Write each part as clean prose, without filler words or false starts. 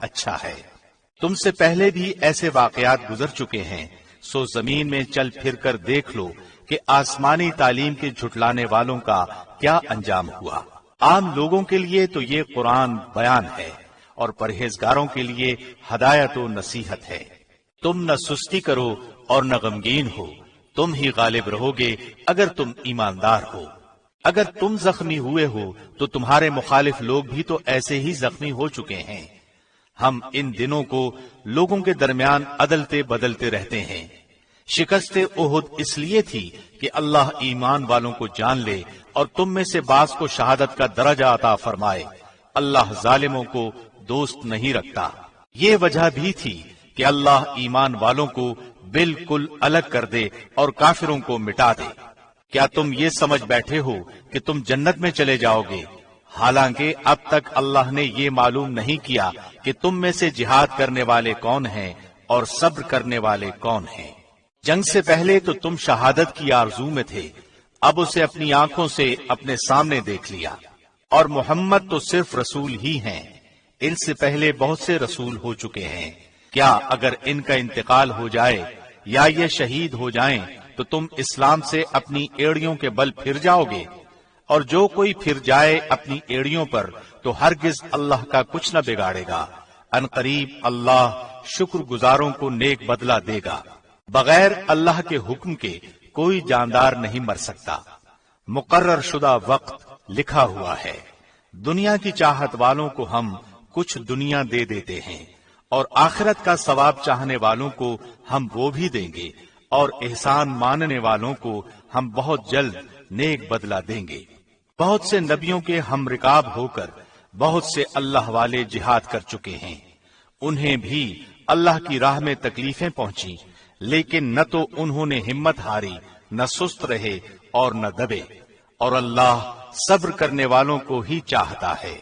اچھا ہے۔ تم سے پہلے بھی ایسے واقعات گزر چکے ہیں، سو زمین میں چل پھر کر دیکھ لو کہ آسمانی تعلیم کے جھٹلانے والوں کا کیا انجام ہوا۔ عام لوگوں کے لیے تو یہ قرآن بیان ہے اور پرہیزگاروں کے لیے ہدایت و نصیحت ہے۔ تم نہ سستی کرو اور نہ غمگین ہو، تم ہی غالب رہو گے اگر تم ایماندار ہو۔ اگر تم زخمی ہوئے ہو تو تمہارے مخالف لوگ بھی تو ایسے ہی زخمی ہو چکے ہیں۔ ہم ان دنوں کو لوگوں کے درمیان عدلتے بدلتے رہتے ہیں۔ شکست احد اس لیے تھی کہ اللہ ایمان والوں کو جان لے اور تم میں سے بعض کو شہادت کا درجہ عطا فرمائے۔ اللہ ظالموں کو دوست نہیں رکھتا۔ یہ وجہ بھی تھی کہ اللہ ایمان والوں کو بالکل الگ کر دے اور کافروں کو مٹا دے۔ کیا تم یہ سمجھ بیٹھے ہو کہ تم جنت میں چلے جاؤ گے، حالانکہ اب تک اللہ نے یہ معلوم نہیں کیا کہ تم میں سے جہاد کرنے والے کون ہیں اور صبر کرنے والے کون ہیں۔ جنگ سے پہلے تو تم شہادت کی آرزو میں تھے، اب اسے اپنی آنکھوں سے اپنے سامنے دیکھ لیا۔ اور محمد تو صرف رسول ہی ہیں، ان سے پہلے بہت سے رسول ہو چکے ہیں۔ کیا اگر ان کا انتقال ہو جائے یا یہ شہید ہو جائیں تو تم اسلام سے اپنی ایڑیوں کے بل پھر جاؤ گے؟ اور جو کوئی پھر جائے اپنی ایڑیوں پر تو ہرگز اللہ کا کچھ نہ بگاڑے گا۔ ان قریب اللہ شکر گزاروں کو نیک بدلہ دے گا۔ بغیر اللہ کے حکم کے کوئی جاندار نہیں مر سکتا۔ مقرر شدہ وقت لکھا ہوا ہے۔ دنیا کی چاہت والوں کو ہم کچھ دنیا دے دیتے ہیں اور آخرت کا ثواب چاہنے والوں کو ہم وہ بھی دیں گے، اور احسان ماننے والوں کو ہم بہت جلد نیک بدلہ دیں گے۔ بہت سے نبیوں کے ہم رکاب ہو کر بہت سے اللہ والے جہاد کر چکے ہیں، انہیں بھی اللہ کی راہ میں تکلیفیں پہنچی، لیکن نہ تو انہوں نے ہمت ہاری، نہ سست رہے اور نہ دبے، اور اللہ صبر کرنے والوں کو ہی چاہتا ہے۔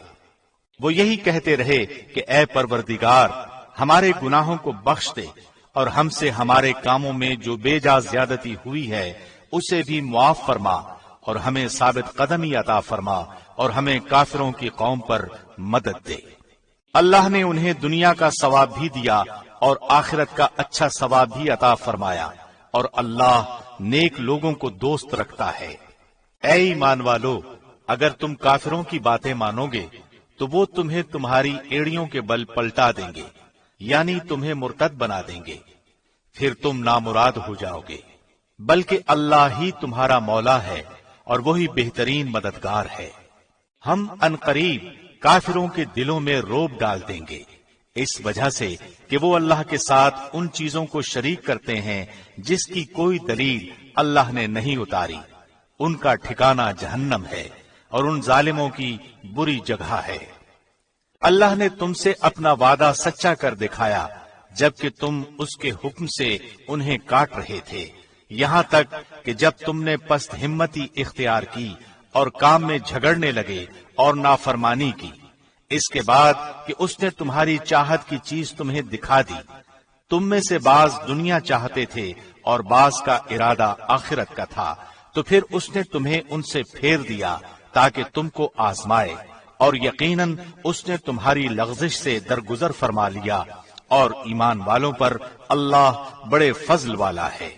وہ یہی کہتے رہے کہ اے پروردگار، ہمارے گناہوں کو بخش دے اور ہم سے ہمارے کاموں میں جو بے جا زیادتی ہوئی ہے اسے بھی معاف فرما، اور ہمیں ثابت قدمی عطا فرما، اور ہمیں کافروں کی قوم پر مدد دے۔ اللہ نے انہیں دنیا کا ثواب بھی دیا اور آخرت کا اچھا ثواب بھی عطا فرمایا، اور اللہ نیک لوگوں کو دوست رکھتا ہے۔ اے ایمان والو، اگر تم کافروں کی باتیں مانو گے تو وہ تمہیں تمہاری ایڑیوں کے بل پلٹا دیں گے، یعنی تمہیں مرتد بنا دیں گے، پھر تم نامراد ہو جاؤ گے۔ بلکہ اللہ ہی تمہارا مولا ہے اور وہی بہترین مددگار ہے۔ ہم عنقریب کافروں کے دلوں میں روب ڈال دیں گے، اس وجہ سے کہ وہ اللہ کے ساتھ ان چیزوں کو شریک کرتے ہیں جس کی کوئی دلیل اللہ نے نہیں اتاری۔ ان کا ٹھکانہ جہنم ہے اور ان ظالموں کی بری جگہ ہے۔ اللہ نے تم سے اپنا وعدہ سچا کر دکھایا جبکہ تم اس کے حکم سے انہیں کاٹ رہے تھے، یہاں تک کہ جب تم نے پست ہمتی اختیار کی اور کام میں جھگڑنے لگے اور نافرمانی کی، اس کے بعد کہ اس نے تمہاری چاہت کی چیز تمہیں دکھا دی۔ تم میں سے بعض دنیا چاہتے تھے اور بعض کا ارادہ آخرت کا تھا، تو پھر اس نے تمہیں ان سے پھیر دیا تاکہ تم کو آزمائے، اور یقیناً اس نے تمہاری لغزش سے درگزر فرما لیا، اور ایمان والوں پر اللہ بڑے فضل والا ہے۔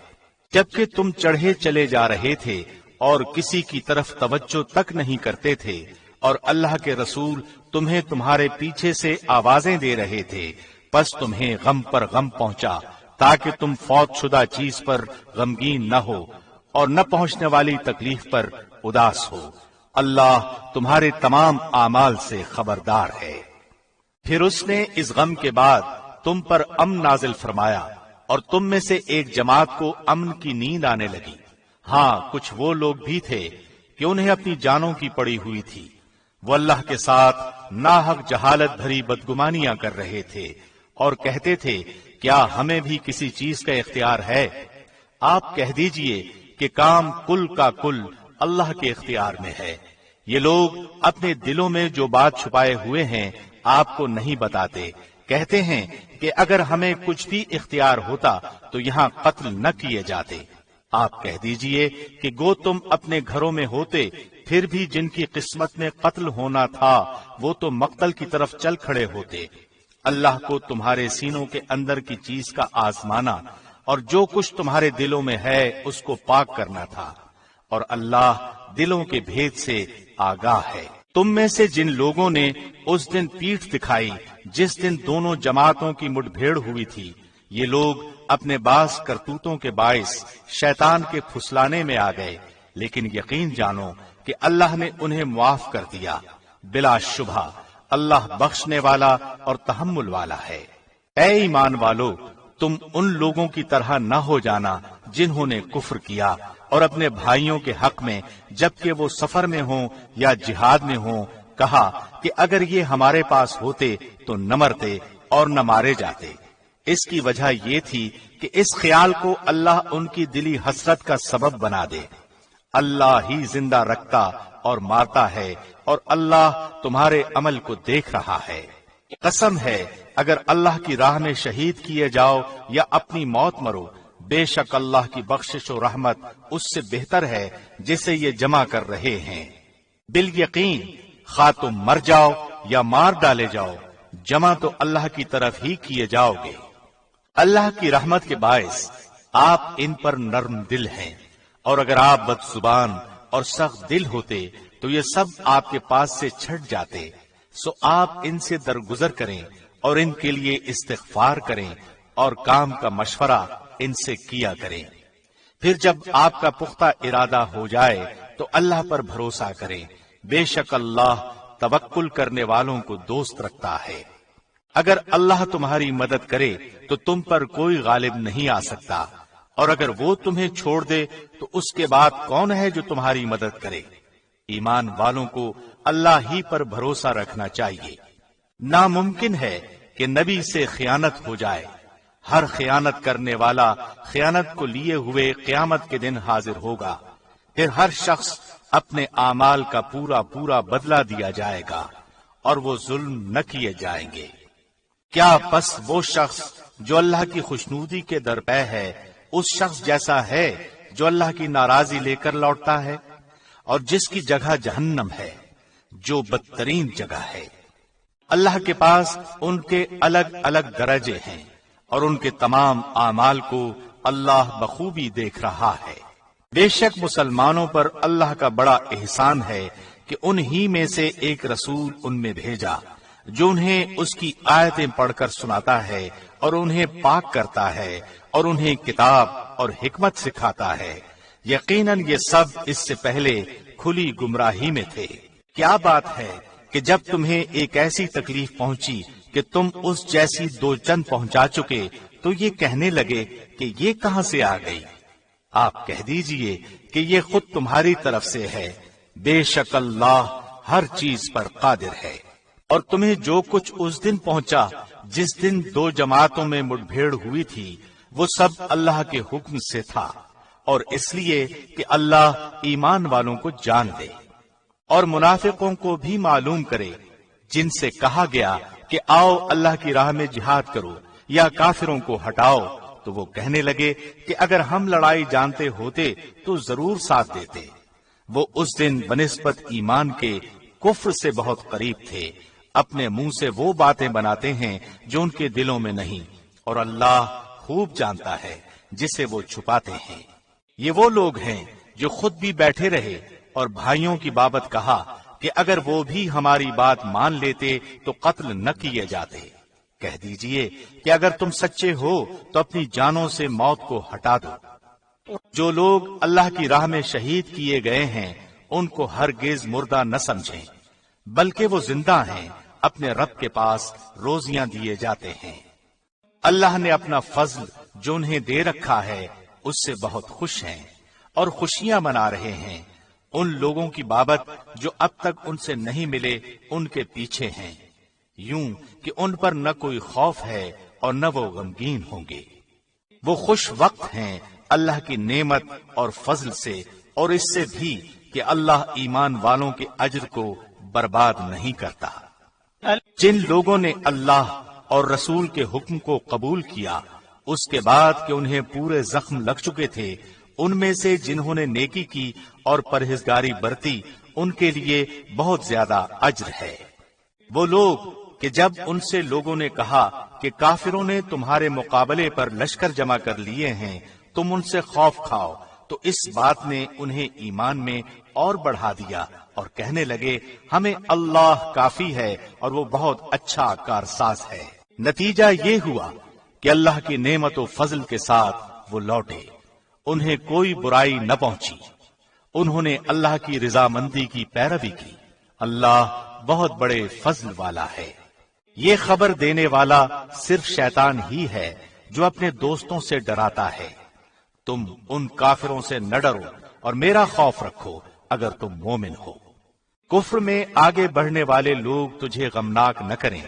جبکہ تم چڑھے چلے جا رہے تھے اور کسی کی طرف توجہ تک نہیں کرتے تھے، اور اللہ کے رسول تمہیں تمہارے پیچھے سے آوازیں دے رہے تھے، پس تمہیں غم پر غم پہنچا تاکہ تم فوت شدہ چیز پر غمگین نہ ہو اور نہ پہنچنے والی تکلیف پر اداس ہو۔ اللہ تمہارے تمام اعمال سے خبردار ہے۔ پھر اس نے اس غم کے بعد تم پر امن نازل فرمایا اور تم میں سے ایک جماعت کو امن کی نیند آنے لگی۔ ہاں، کچھ وہ لوگ بھی تھے کہ انہیں اپنی جانوں کی پڑی ہوئی تھی، وہ اللہ کے ساتھ ناحق جہالت بھری بدگمانیاں کر رہے تھے اور کہتے تھے کیا ہمیں بھی کسی چیز کا اختیار ہے؟ آپ کہہ دیجئے کہ کام کل کا کل اللہ کے اختیار میں ہے۔ یہ لوگ اپنے دلوں میں جو بات چھپائے ہوئے ہیں آپ کو نہیں بتاتے، کہتے ہیں کہ اگر ہمیں کچھ بھی اختیار ہوتا تو یہاں قتل نہ کیے جاتے۔ آپ کہہ دیجئے کہ گو تم اپنے گھروں میں ہوتے، پھر بھی جن کی قسمت میں قتل ہونا تھا وہ تو مقتل کی طرف چل کھڑے ہوتے۔ اللہ کو تمہارے سینوں کے اندر کی چیز کا آزمانا اور جو کچھ تمہارے دلوں میں ہے اس کو پاک کرنا تھا، اور اللہ دلوں کے بھید سے آگاہ ہے۔ تم میں سے جن لوگوں نے اس دن پیٹھ دکھائی جس دن دونوں جماعتوں کی مٹ بھیڑ ہوئی تھی، یہ لوگ اپنے بعض کرتوتوں کے باعث شیطان کے پھسلانے میں آ گئے، لیکن یقین جانو کہ اللہ نے انہیں معاف کر دیا۔ بلا شبہ اللہ بخشنے والا اور تحمل والا ہے۔ اے ایمان والو، تم ان لوگوں کی طرح نہ ہو جانا جنہوں نے کفر کیا اور اپنے بھائیوں کے حق میں جبکہ وہ سفر میں ہوں یا جہاد میں ہوں کہا کہ اگر یہ ہمارے پاس ہوتے تو نہ مرتے اور نہ مارے جاتے۔ اس کی وجہ یہ تھی کہ اس خیال کو اللہ ان کی دلی حسرت کا سبب بنا دے۔ اللہ ہی زندہ رکھتا اور مارتا ہے، اور اللہ تمہارے عمل کو دیکھ رہا ہے۔ قسم ہے اگر اللہ کی راہ میں شہید کیے جاؤ یا اپنی موت مرو، بے شک اللہ کی بخشش و رحمت اس سے بہتر ہے جسے یہ جمع کر رہے ہیں۔ بالیقین خواہ تم مر جاؤ یا مار ڈالے جاؤ، جمع تو اللہ کی طرف ہی کیے جاؤ گے۔ اللہ کی رحمت کے باعث آپ ان پر نرم دل ہیں، اور اگر آپ بد زبان اور سخت دل ہوتے تو یہ سب آپ کے پاس سے چھٹ جاتے۔ سو آپ ان سے درگزر کریں اور ان کے لیے استغفار کریں اور کام کا مشورہ ان سے کیا کریں۔ پھر جب آپ کا پختہ ارادہ ہو جائے تو اللہ پر بھروسہ کریں، بے شک اللہ توکل کرنے والوں کو دوست رکھتا ہے۔ اگر اللہ تمہاری مدد کرے تو تم پر کوئی غالب نہیں آ سکتا، اور اگر وہ تمہیں چھوڑ دے تو اس کے بعد کون ہے جو تمہاری مدد کرے؟ ایمان والوں کو اللہ ہی پر بھروسہ رکھنا چاہیے۔ ناممکن ہے کہ نبی سے خیانت ہو جائے۔ ہر خیانت کرنے والا خیانت کو لیے ہوئے قیامت کے دن حاضر ہوگا، پھر ہر شخص اپنے اعمال کا پورا پورا بدلہ دیا جائے گا، اور وہ ظلم نہ کیے جائیں گے۔ کیا پس وہ شخص جو اللہ کی خوشنودی کے درپے ہے اس شخص جیسا ہے جو اللہ کی ناراضی لے کر لوٹتا ہے، اور جس کی جگہ جہنم ہے جو بدترین جگہ ہے۔ اللہ کے پاس ان کے الگ الگ درجے ہیں، اور ان کے تمام اعمال کو اللہ بخوبی دیکھ رہا ہے۔ بے شک مسلمانوں پر اللہ کا بڑا احسان ہے کہ انہی میں سے ایک رسول ان میں بھیجا جو انہیں اس کی آیتیں پڑھ کر سناتا ہے اور انہیں پاک کرتا ہے اور انہیں کتاب اور حکمت سکھاتا ہے۔ یقیناً یہ سب اس سے پہلے کھلی گمراہی میں تھے۔ کیا بات ہے کہ جب تمہیں ایک ایسی تکلیف پہنچی کہ تم اس جیسی دو چند پہنچا چکے تو یہ کہنے لگے کہ یہ کہاں سے آ گئی؟ آپ کہہ دیجئے کہ یہ خود تمہاری طرف سے ہے، بے شک اللہ ہر چیز پر قادر ہے۔ اور تمہیں جو کچھ اس دن پہنچا جس دن دو جماعتوں میں مٹ بھیڑ ہوئی تھی، وہ سب اللہ کے حکم سے تھا، اور اس لیے کہ اللہ ایمان والوں کو جان دے اور منافقوں کو بھی معلوم کرے، جن سے کہا گیا کہ آؤ اللہ کی راہ میں جہاد کرو یا کافروں کو ہٹاؤ، تو وہ کہنے لگے کہ اگر ہم لڑائی جانتے ہوتے تو ضرور ساتھ دیتے۔ وہ اس دن بنسبت ایمان کے کفر سے بہت قریب تھے۔ اپنے منہ سے وہ باتیں بناتے ہیں جو ان کے دلوں میں نہیں، اور اللہ خوب جانتا ہے جسے وہ چھپاتے ہیں۔ یہ وہ لوگ ہیں جو خود بھی بیٹھے رہے اور بھائیوں کی بابت کہا کہ اگر وہ بھی ہماری بات مان لیتے تو قتل نہ کیے جاتے۔ کہہ دیجئے کہ اگر تم سچے ہو تو اپنی جانوں سے موت کو ہٹا دو۔ جو لوگ اللہ کی راہ میں شہید کیے گئے ہیں ان کو ہرگز مردہ نہ سمجھیں، بلکہ وہ زندہ ہیں، اپنے رب کے پاس روزیاں دیے جاتے ہیں۔ اللہ نے اپنا فضل جو انہیں دے رکھا ہے اس سے بہت خوش ہیں اور خوشیاں منا رہے ہیں۔ ان لوگوں کی بابت جو اب تک ان سے نہیں ملے ان کے پیچھے ہیں، یوں کہ ان پر نہ کوئی خوف ہے اور نہ وہ غمگین ہوں گے۔ وہ خوش وقت ہیں اللہ کی نعمت اور فضل سے، اور اس سے بھی کہ اللہ ایمان والوں کے اجر کو برباد نہیں کرتا۔ جن لوگوں نے اللہ اور رسول کے حکم کو قبول کیا اس کے بعد کہ انہیں پورے زخم لگ چکے تھے، ان میں سے جنہوں نے نیکی کی اور پرہیزگاری برتی ان کے لیے بہت زیادہ اجر ہے۔ وہ لوگ کہ جب ان سے لوگوں نے کہا کہ کافروں نے تمہارے مقابلے پر لشکر جمع کر لیے ہیں، تم ان سے خوف کھاؤ، تو اس بات نے انہیں ایمان میں اور بڑھا دیا اور کہنے لگے ہمیں اللہ کافی ہے اور وہ بہت اچھا کارساز ہے۔ نتیجہ یہ ہوا کہ اللہ کی نعمت و فضل کے ساتھ وہ لوٹے، انہیں کوئی برائی نہ پہنچی، انہوں نے اللہ کی رضامندی کی پیروی کی، اللہ بہت بڑے فضل والا ہے۔ یہ خبر دینے والا صرف شیطان ہی ہے جو اپنے دوستوں سے ڈراتا ہے۔ تم ان کافروں سے نہ ڈرو اور میرا خوف رکھو اگر تم مومن ہو۔ کفر میں آگے بڑھنے والے لوگ تجھے غمناک نہ کریں،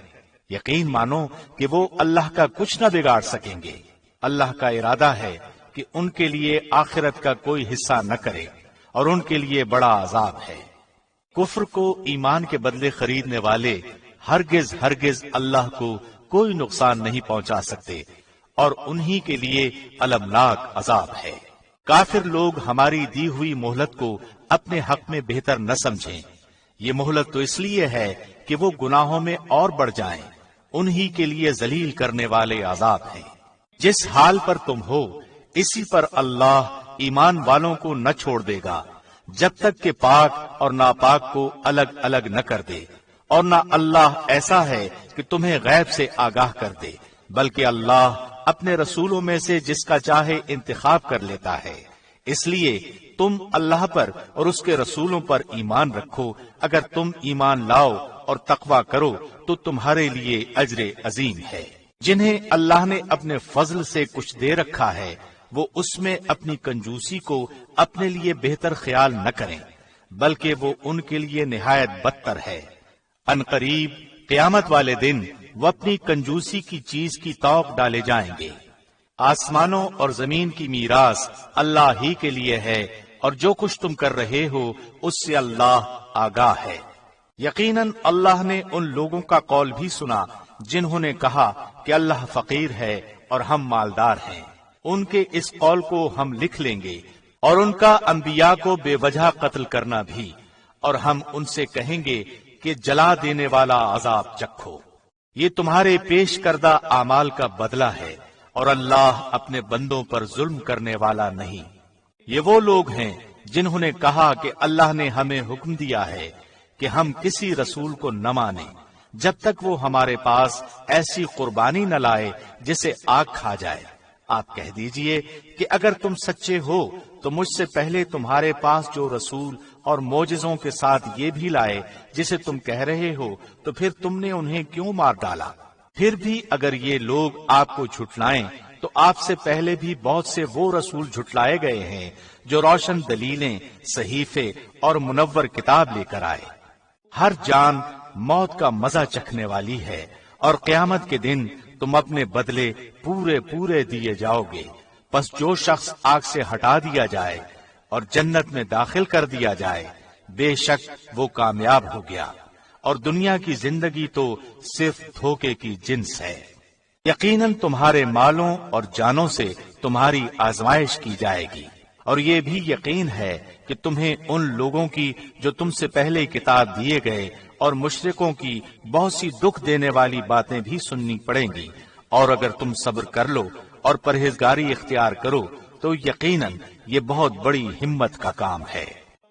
یقین مانو کہ وہ اللہ کا کچھ نہ بگاڑ سکیں گے۔ اللہ کا ارادہ ہے کہ ان کے لیے آخرت کا کوئی حصہ نہ کرے اور ان کے لیے بڑا عذاب ہے۔ کفر کو ایمان کے بدلے خریدنے والے ہرگز اللہ کو کوئی نقصان نہیں پہنچا سکتے اور انہی کے لیے المناک عذاب ہے۔ کافر لوگ ہماری دی ہوئی مہلت کو اپنے حق میں بہتر نہ سمجھیں، یہ مہلت تو اس لیے ہے کہ وہ گناہوں میں اور بڑھ جائیں، انہی کے لیے ذلیل کرنے والے عذاب ہیں۔ جس حال پر تم ہو اسی پر اللہ ایمان والوں کو نہ چھوڑ دے گا جب تک کہ پاک اور ناپاک کو الگ الگ نہ کر دے، اور نہ اللہ ایسا ہے کہ تمہیں غیب سے آگاہ کر دے، بلکہ اللہ اپنے رسولوں میں سے جس کا چاہے انتخاب کر لیتا ہے۔ اس لیے تم اللہ پر اور اس کے رسولوں پر ایمان رکھو، اگر تم ایمان لاؤ اور تقوی کرو تو تمہارے لیے اجر عظیم ہے۔ جنہیں اللہ نے اپنے فضل سے کچھ دے رکھا ہے وہ اس میں اپنی کنجوسی کو اپنے لیے بہتر خیال نہ کریں، بلکہ وہ ان کے لیے نہایت بدتر ہے۔ ان قریب قیامت والے دن وہ اپنی کنجوسی کی چیز کی توق ڈالے جائیں گے۔ آسمانوں اور زمین کی میراث اللہ ہی کے لیے ہے اور جو کچھ تم کر رہے ہو اس سے اللہ آگاہ ہے۔ یقیناً اللہ نے ان لوگوں کا قول بھی سنا جنہوں نے کہا کہ اللہ فقیر ہے اور ہم مالدار ہیں، ان کے اس قول کو ہم لکھ لیں گے، اور ان کا انبیاء کو بے وجہ قتل کرنا بھی، اور ہم ان سے کہیں گے کہ جلا دینے والا عذاب چکھو، یہ تمہارے پیش کردہ اعمال کا بدلہ ہے، اور اللہ اپنے بندوں پر ظلم کرنے والا نہیں۔ یہ وہ لوگ ہیں جنہوں نے کہا کہ اللہ نے ہمیں حکم دیا ہے کہ ہم کسی رسول کو نہ مانیں جب تک وہ ہمارے پاس ایسی قربانی نہ لائے جسے آگ کھا جائے۔ آپ کہہ دیجئے کہ اگر تم سچے ہو تو مجھ سے پہلے تمہارے پاس جو رسول اور معجزوں کے ساتھ یہ بھی لائے جسے تم کہہ رہے ہو، تو پھر تم نے انہیں کیوں مار ڈالا؟ پھر بھی اگر یہ لوگ آپ کو جھٹلائیں تو آپ سے پہلے بھی بہت سے وہ رسول جھٹلائے گئے ہیں جو روشن دلیلیں، صحیفے اور منور کتاب لے کر آئے۔ ہر جان موت کا مزہ چکھنے والی ہے، اور قیامت کے دن تم اپنے بدلے پورے دیے جاؤ گے۔ پس جو شخص آگ سے ہٹا دیا جائے اور جنت میں داخل کر دیا جائے، بے شک وہ کامیاب ہو گیا، اور دنیا کی زندگی تو صرف دھوکے کی جنس ہے۔ یقیناً تمہارے مالوں اور جانوں سے تمہاری آزمائش کی جائے گی، اور یہ بھی یقین ہے کہ تمہیں ان لوگوں کی جو تم سے پہلے کتاب دیے گئے اور مشرکوں کی بہت سی دکھ دینے والی باتیں بھی سننی پڑیں گی، اور اگر تم صبر کر لو اور پرہیزگاری اختیار کرو تو یقیناً یہ بہت بڑی ہمت کا کام ہے۔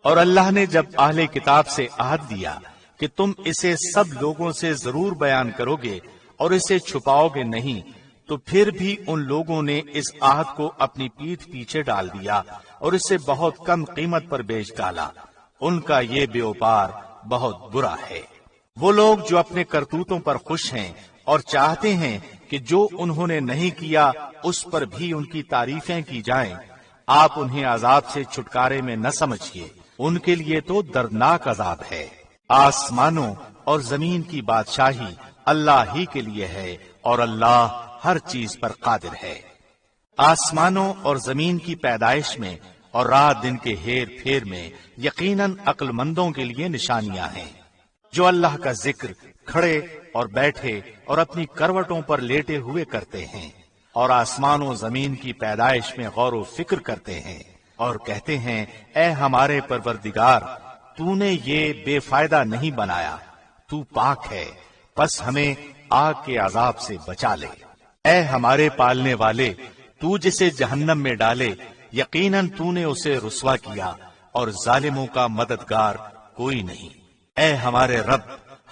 اور اللہ نے جب اہل کتاب سے عہد دیا کہ تم اسے سب لوگوں سے ضرور بیان کرو گے اور اسے چھپاؤ گے نہیں، تو پھر بھی ان لوگوں نے اس عہد کو اپنی پیٹھ پیچھے ڈال دیا اور اسے بہت کم قیمت پر بیچ ڈالا۔ ان کا یہ بیوپار بہت برا ہے۔ وہ لوگ جو اپنے کرتوتوں پر خوش ہیں اور چاہتے ہیں کہ جو انہوں نے نہیں کیا اس پر بھی ان کی تعریفیں کی جائیں، آپ انہیں عذاب سے چھٹکارے میں نہ سمجھیے، ان کے لیے تو دردناک عذاب ہے۔ آسمانوں اور زمین کی بادشاہی اللہ ہی کے لیے ہے، اور اللہ ہر چیز پر قادر ہے۔ آسمانوں اور زمین کی پیدائش میں اور رات دن کے ہیر پھیر میں یقیناً عقل مندوں کے لیے نشانیاں ہیں، جو اللہ کا ذکر کھڑے اور بیٹھے اور اپنی کروٹوں پر لیٹے ہوئے کرتے ہیں، اور آسمان و زمین کی پیدائش میں غور و فکر کرتے ہیں، اور کہتے ہیں اے ہمارے پروردگار، تو نے یہ بے فائدہ نہیں بنایا، تو پاک ہے، پس ہمیں آگ کے عذاب سے بچا لے۔ اے ہمارے پالنے والے، تو جسے جہنم میں ڈالے، یقیناً تو نے اسے رسوا کیا اور ظالموں کا مددگار کوئی نہیں۔ اے ہمارے رب،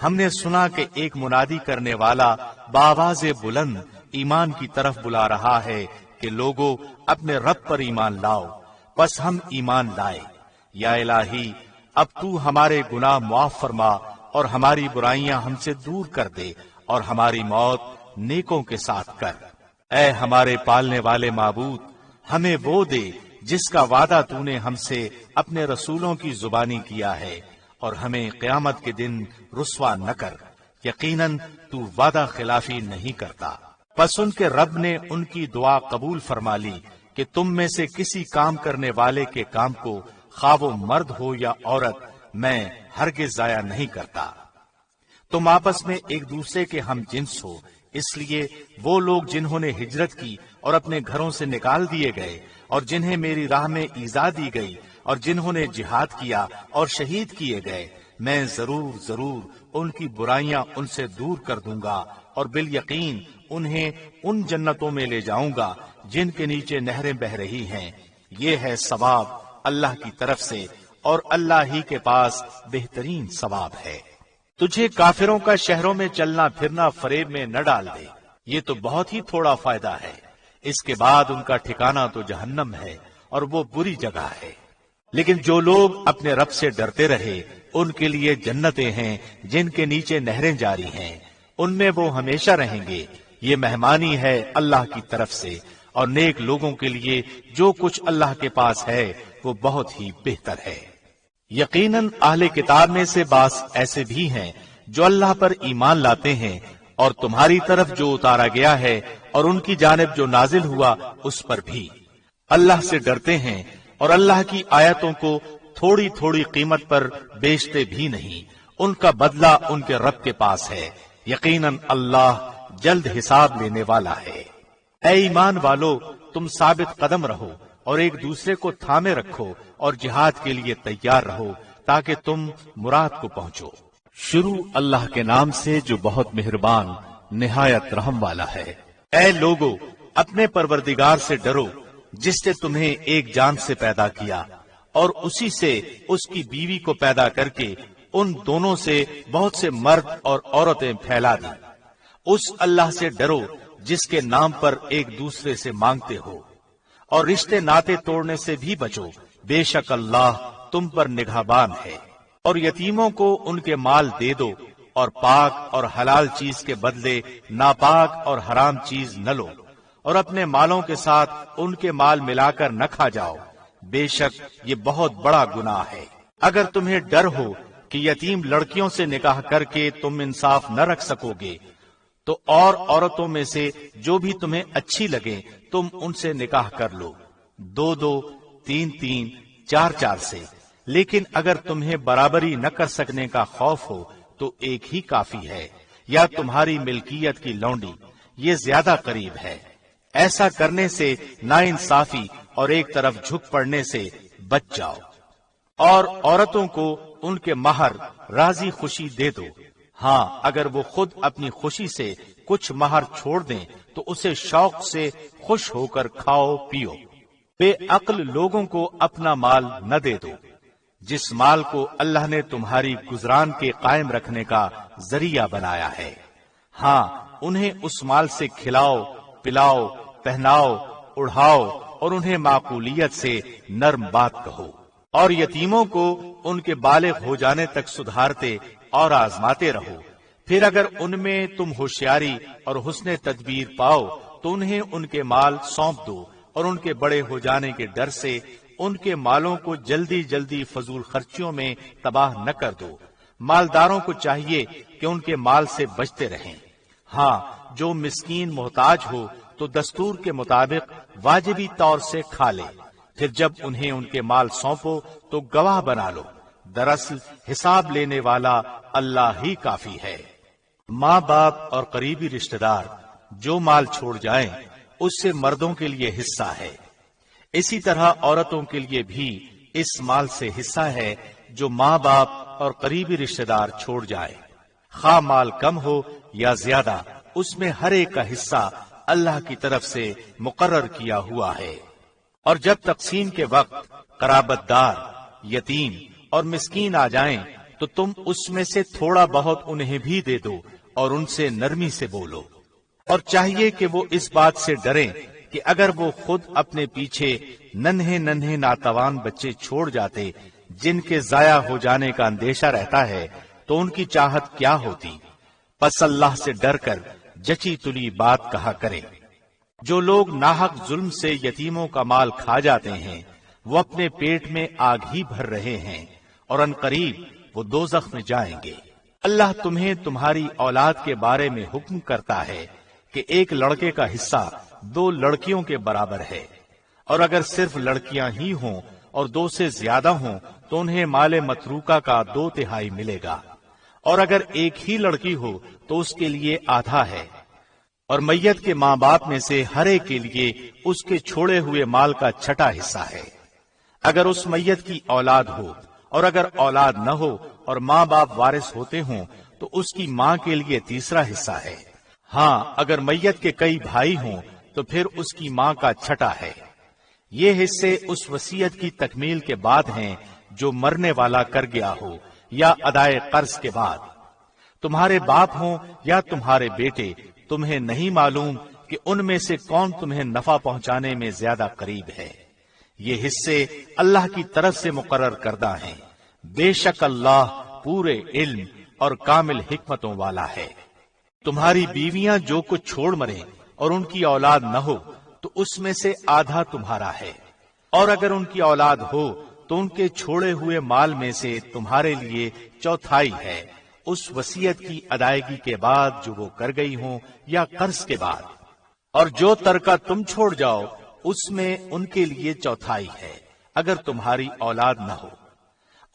ہم نے سنا کہ ایک منادی کرنے والا بآواز بلند ایمان کی طرف بلا رہا ہے کہ لوگوں اپنے رب پر ایمان لاؤ۔ پس ہم ایمان لائے۔ یا الہی، اب تو ہمارے گناہ معاف فرما اور ہماری برائیاں ہم سے دور کر دے اور ہماری موت نیکوں کے ساتھ کر۔ اے ہمارے پالنے والے معبود، ہمیں وہ دے جس کا وعدہ تو نے ہم سے اپنے رسولوں کی زبانی کیا ہے، اور ہمیں قیامت کے دن رسوا نہ کر، یقیناً تو وعدہ خلافی نہیں کرتا۔ پس ان کے رب نے ان کی دعا قبول فرما لی کہ تم میں سے کسی کام کرنے والے کے کام کو، خواہ وہ مرد ہو یا عورت، میں ہرگز ضائع نہیں کرتا۔ تم آپس میں ایک دوسرے کے ہم جنس ہو، اس لیے وہ لوگ جنہوں نے ہجرت کی اور اپنے گھروں سے نکال دیے گئے، اور جنہیں میری راہ میں ایذا دی گئی، اور جنہوں نے جہاد کیا اور شہید کیے گئے، میں ضرور ان کی برائیاں ان سے دور کر دوں گا، اور بالیقین انہیں ان جنتوں میں لے جاؤں گا جن کے نیچے نہریں بہ رہی ہیں۔ یہ ہے ثواب اللہ کی طرف سے، اور اللہ ہی کے پاس بہترین ثواب ہے۔ تجھے کافروں کا شہروں میں چلنا پھرنا فریب میں نہ ڈال دے، یہ تو بہت ہی تھوڑا فائدہ ہے۔ اس کے بعد ان کا ٹھکانہ تو جہنم ہے، اور وہ بری جگہ ہے۔ لیکن جو لوگ اپنے رب سے ڈرتے رہے، ان کے لیے جنتیں ہیں جن کے نیچے نہریں جاری ہیں، ان میں وہ ہمیشہ رہیں گے۔ یہ مہمانی ہے اللہ کی طرف سے، اور نیک لوگوں کے لیے جو کچھ اللہ کے پاس ہے وہ بہت ہی بہتر ہے۔ یقیناً اہل کتاب میں سے بعض ایسے بھی ہیں جو اللہ پر ایمان لاتے ہیں، اور تمہاری طرف جو اتارا گیا ہے اور ان کی جانب جو نازل ہوا اس پر بھی اللہ سے ڈرتے ہیں، اور اللہ کی آیتوں کو تھوڑی تھوڑی قیمت پر بیچتے بھی نہیں۔ ان کا بدلہ ان کے رب کے پاس ہے، یقیناً اللہ جلد حساب لینے والا ہے۔ اے ایمان والو، تم ثابت قدم رہو اور ایک دوسرے کو تھامے رکھو، اور جہاد کے لیے تیار رہو تاکہ تم مراد کو پہنچو۔ شروع اللہ کے نام سے جو بہت مہربان نہایت رحم والا ہے۔ اے لوگو، اپنے پروردگار سے ڈرو جس نے تمہیں ایک جان سے پیدا کیا، اور اسی سے اس کی بیوی کو پیدا کر کے ان دونوں سے بہت سے مرد اور عورتیں پھیلا دی۔ اس اللہ سے ڈرو جس کے نام پر ایک دوسرے سے مانگتے ہو، اور رشتے ناطے توڑنے سے بھی بچو، بے شک اللہ تم پر نگہبان ہے۔ اور یتیموں کو ان کے مال دے دو، اور پاک اور حلال چیز کے بدلے ناپاک اور حرام چیز نہ لو، اور اپنے مالوں کے ساتھ ان کے مال ملا کر نہ کھا جاؤ، بے شک یہ بہت بڑا گناہ ہے۔ اگر تمہیں ڈر ہو کہ یتیم لڑکیوں سے نکاح کر کے تم انصاف نہ رکھ سکو گے، تو اور عورتوں میں سے جو بھی تمہیں اچھی لگے تم ان سے نکاح کر لو، 2 3 4 4 سے۔ لیکن اگر تمہیں برابری نہ کر سکنے کا خوف ہو تو ایک ہی کافی ہے، یا تمہاری ملکیت کی لونڈی، یہ زیادہ قریب ہے۔ ایسا کرنے سے ناانصافی اور ایک طرف جھک پڑنے سے بچ جاؤ۔ اور عورتوں کو ان کے مہر راضی خوشی دے دو، ہاں اگر وہ خود اپنی خوشی سے کچھ مہر چھوڑ دیں تو اسے شوق سے خوش ہو کر کھاؤ پیو۔ بے عقل لوگوں کو اپنا مال نہ دے دو، جس مال کو اللہ نے تمہاری گزران کے قائم رکھنے کا ذریعہ بنایا ہے، ہاں انہیں اس مال سے کھلاؤ پلاؤ پہناؤ اڑھاؤ، اور انہیں معقولیت سے نرم بات کہو۔ اور یتیموں کو ان کے بالغ ہو جانے تک سدھارتے اور آزماتے رہو، پھر اگر ان میں تم ہوشیاری اور حسن تدبیر پاؤ تو انہیں ان کے مال سونپ دو، اور ان کے بڑے ہو جانے کے ڈر سے ان کے مالوں کو جلدی جلدی فضول خرچیوں میں تباہ نہ کر دو۔ مالداروں کو چاہیے کہ ان کے مال سے بچتے رہیں، ہاں جو مسکین محتاج ہو تو دستور کے مطابق واجبی طور سے کھا لے، پھر جب انہیں ان کے مال سونپو تو گواہ بنا لو، دراصل حساب لینے والا اللہ ہی کافی ہے۔ ماں باپ اور قریبی رشتہ دار جو مال چھوڑ جائیں اس سے مردوں کے لیے حصہ ہے، اسی طرح عورتوں کے لیے بھی اس مال سے حصہ ہے جو ماں باپ اور قریبی رشتہ دار چھوڑ جائیں، خواہ مال کم ہو یا زیادہ، اس میں ہر ایک کا حصہ اللہ کی طرف سے مقرر کیا ہوا ہے۔ اور جب تقسیم کے وقت قرابت دار، یتیم اور مسکین آ جائیں تو تم اس میں سے تھوڑا بہت انہیں بھی دے دو اور ان سے نرمی سے بولو، اور چاہیے کہ وہ اس بات سے ڈریں کہ اگر وہ خود اپنے پیچھے ننھے ننھے ناتوان بچے چھوڑ جاتے جن کے ضائع ہو جانے کا اندیشہ رہتا ہے تو ان کی چاہت کیا ہوتی۔ پس اللہ سے ڈر کر جچی تلی بات کہا کریں۔ جو لوگ ناحق ظلم سے یتیموں کا مال کھا جاتے ہیں وہ اپنے پیٹ میں آگ ہی بھر رہے ہیں اور عنقریب وہ دوزخ میں جائیں گے۔ اللہ تمہیں تمہاری اولاد کے بارے میں حکم کرتا ہے کہ ایک لڑکے کا حصہ 2 لڑکیوں کے برابر ہے، اور اگر صرف لڑکیاں ہی ہوں اور 2 سے زیادہ ہوں تو انہیں مال متروکہ کا 2/3 ملے گا، اور اگر ایک ہی لڑکی ہو تو اس کے لیے آدھا ہے، اور میت کے ماں باپ میں سے ہر ایک کے لیے اس کے چھوڑے ہوئے مال کا 6واں حصہ ہے۔ اگر اس میت کی اولاد ہو اور اگر اولاد نہ ہو اور ماں باپ وارث ہوتے ہوں تو اس کی ماں کے لیے 3واں حصہ ہے۔ ہاں اگر میت کے کئی بھائی ہوں تو پھر اس کی ماں کا 6واں ہے۔ یہ حصے اس وصیت کی تکمیل کے بعد ہیں جو مرنے والا کر گیا ہو یا ادائے قرض کے بعد۔ تمہارے باپ ہوں یا تمہارے بیٹے، تمہیں نہیں معلوم کہ ان میں سے کون تمہیں نفع پہنچانے میں زیادہ قریب ہے۔ یہ حصے اللہ کی طرف سے مقرر کردہ ہیں، بے شک اللہ پورے علم اور کامل حکمتوں والا ہے۔ تمہاری بیویاں جو کچھ چھوڑ مریں اور ان کی اولاد نہ ہو تو اس میں سے آدھا تمہارا ہے، اور اگر ان کی اولاد ہو تو ان کے چھوڑے ہوئے مال میں سے تمہارے لیے 1/4 ہے، اس وصیت کی ادائیگی کے بعد جو وہ کر گئی ہوں یا قرض کے بعد، اور جو ترکہ تم چھوڑ جاؤ اس میں ان کے لیے 1/4 ہے اگر تمہاری اولاد نہ ہو،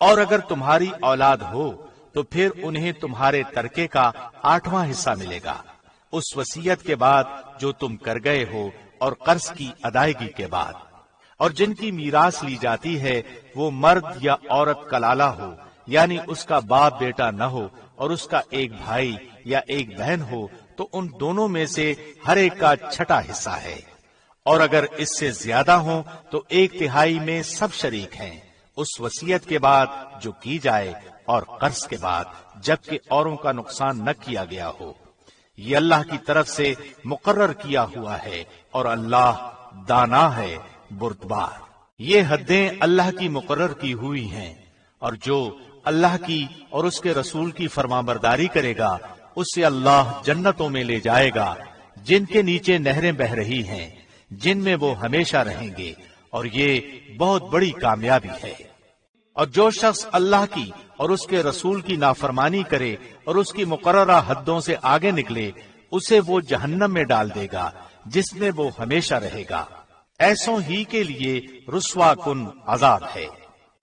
اور اگر تمہاری اولاد ہو تو پھر انہیں تمہارے ترکے کا 8واں حصہ ملے گا، اس وصیت کے بعد جو تم کر گئے ہو اور قرض کی ادائیگی کے بعد۔ اور جن کی میراث لی جاتی ہے وہ مرد یا عورت کلالہ ہو، یعنی اس کا باپ بیٹا نہ ہو اور اس کا ایک بھائی یا ایک بہن ہو تو ان دونوں میں سے ہر ایک کا 6واں حصہ ہے، اور اگر اس سے زیادہ ہوں تو 1/3 میں سب شریک ہیں، اس وصیت کے بعد جو کی جائے اور قرض کے بعد جبکہ اوروں کا نقصان نہ کیا گیا ہو۔ یہ اللہ کی طرف سے مقرر کیا ہوا ہے اور اللہ دانا ہے، بردبار۔ یہ حدیں اللہ کی مقرر کی ہوئی ہیں، اور جو اللہ کی اور اس کے رسول کی فرمانبرداری کرے گا اسے اللہ جنتوں میں لے جائے گا جن کے نیچے نہریں بہ رہی ہیں، جن میں وہ ہمیشہ رہیں گے، اور یہ بہت بڑی کامیابی ہے۔ اور جو شخص اللہ کی اور اس کے رسول کی نافرمانی کرے اور اس کی مقررہ حدوں سے آگے نکلے اسے وہ جہنم میں ڈال دے گا جس میں وہ ہمیشہ رہے گا، ایسوں ہی کے لیے رسوا کن عذاب ہے۔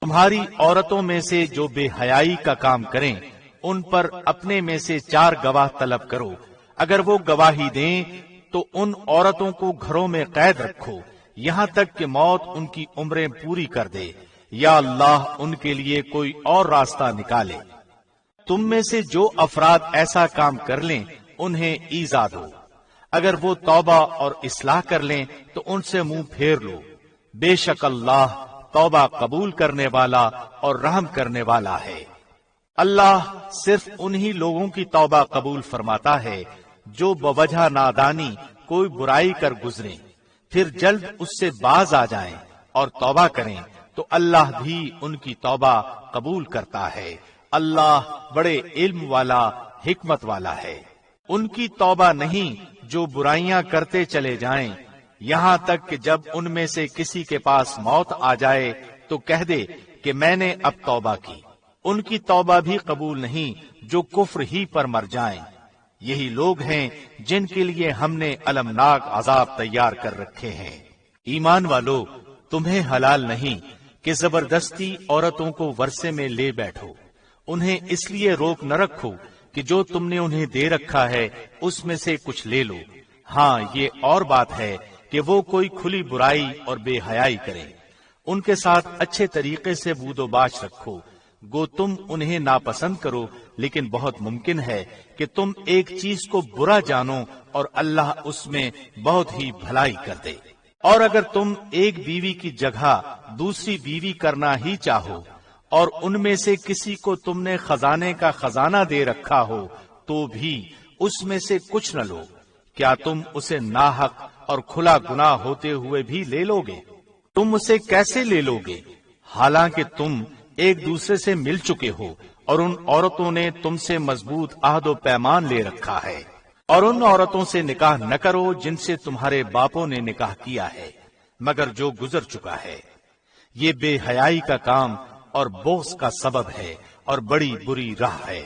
تمہاری عورتوں میں سے جو بے حیائی کا کام کریں ان پر اپنے میں سے 4 گواہ طلب کرو، اگر وہ گواہی دیں تو ان عورتوں کو گھروں میں قید رکھو یہاں تک کہ موت ان کی عمریں پوری کر دے، یا اللہ ان کے لیے کوئی اور راستہ نکالے۔ تم میں سے جو افراد ایسا کام کر لیں انہیں ایذا دو، اگر وہ توبہ اور اصلاح کر لیں تو ان سے منہ پھیر لو، بے شک اللہ توبہ قبول کرنے والا اور رحم کرنے والا ہے۔ اللہ صرف انہی لوگوں کی توبہ قبول فرماتا ہے جو بوجہ نادانی کوئی برائی کر گزریں پھر جلد اس سے باز آ جائیں اور توبہ کریں تو اللہ بھی ان کی توبہ قبول کرتا ہے۔ اللہ بڑے علم والا، حکمت والا ہے۔ ان کی توبہ نہیں جو برائیاں کرتے چلے جائیں یہاں تک کہ جب ان میں سے کسی کے پاس موت آ جائے تو کہہ دے کہ میں نے اب توبہ کی۔ ان کی توبہ بھی قبول نہیں جو کفر ہی پر مر جائیں۔ یہی لوگ ہیں جن کے لیے ہم نے المناک عذاب تیار کر رکھے ہیں۔ ایمان والو، تمہیں حلال نہیں کہ زبردستی عورتوں کو ورثے میں لے بیٹھو، انہیں اس لیے روک نہ رکھو کہ جو تم نے انہیں دے رکھا ہے اس میں سے کچھ لے لو۔ ہاں یہ اور بات ہے کہ وہ کوئی کھلی برائی اور بے حیائی کریں، ان کے ساتھ اچھے طریقے سے بود و باش رکھو، گو تم انہیں ناپسند کرو، لیکن بہت ممکن ہے کہ تم ایک چیز کو برا جانو اور اللہ اس میں بہت ہی بھلائی کر دے۔ اور اگر تم ایک بیوی کی جگہ دوسری بیوی کرنا ہی چاہو اور ان میں سے کسی کو تم نے خزانے کا خزانہ دے رکھا ہو تو بھی اس میں سے کچھ نہ لو، کیا تم اسے ناحق اور کھلا گناہ ہوتے ہوئے بھی لے لو گے؟ تم اسے کیسے لے لو گے حالانکہ تم ایک دوسرے سے مل چکے ہو اور ان عورتوں نے تم سے مضبوط عہد و پیمان لے رکھا ہے؟ اور ان عورتوں سے نکاح نہ کرو جن سے تمہارے باپوں نے نکاح کیا ہے مگر جو گزر چکا ہے، یہ بے حیائی کا کام اور بغض کا سبب ہے اور بڑی بری راہ ہے۔